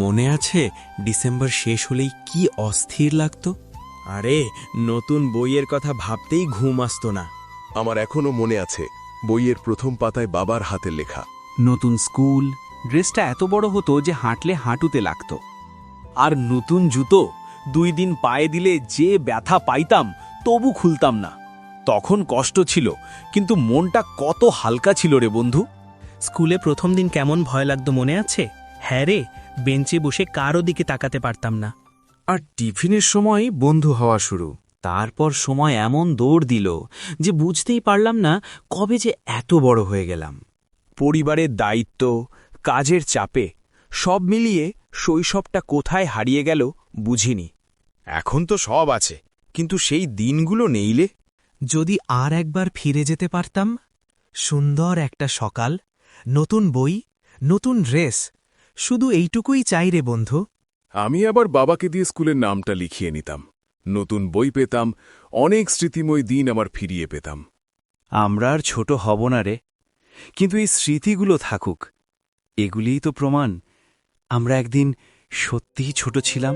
মনে আছে ডিসেম্বর শেষ হলেই কি অস্থির লাগতো। আরে নতুন বইয়ের কথা ভাবতেই ঘুম আসতো না। আমার এখনো মনে আছে বইয়ের প্রথম পাতায় বাবার হাতের লেখা। নতুন স্কুল, ড্রেসটা এত বড় হতো যে হাঁটলে হাঁটুতে লাগত। আর নতুন জুতো 2 দিন পায়ে দিলে যে ব্যথা পাইতাম তবু খুলতাম না। তখন কষ্ট ছিল, কিন্তু মনটা কত হালকা ছিল রে বন্ধু। স্কুলে প্রথম দিন কেমন ভয় লাগতো মনে আছে? হ্যাঁ রে, বেঞ্চে বসে কারো দিকে তাকাতে পারতাম না। আর টিফিনের সময় বন্ধু হওয়া শুরু। তারপর সময় এমন দৌড় দিল যে বুঝতেই পারলাম না কবে যে এত বড় হয়ে গেলাম। পরিবারের দায়িত্ব, কাজের চাপে সব মিলিয়ে শৈশবটা কোথায় হারিয়ে গেল বুঝিনি। এখন তো সব আছে, কিন্তু সেই দিনগুলো নেইলে। যদি আর একবার ফিরে যেতে পারতাম, সুন্দর একটা সকাল, নতুন বই, নতুন ড্রেস, শুধু এইটুকুই চাই রে বন্ধু। আমি আবার বাবাকে দিয়ে স্কুলের নামটা লিখিয়ে নিতাম, নতুন বই পেতাম, অনেক স্মৃতিময় দিন আমার ফিরিয়ে পেতাম। আমরা আর ছোট হব না রে, কিন্তু এই স্মৃতিগুলো থাকুক। এগুলিই তো প্রমাণ আমরা একদিন সত্যিই ছোট ছিলাম।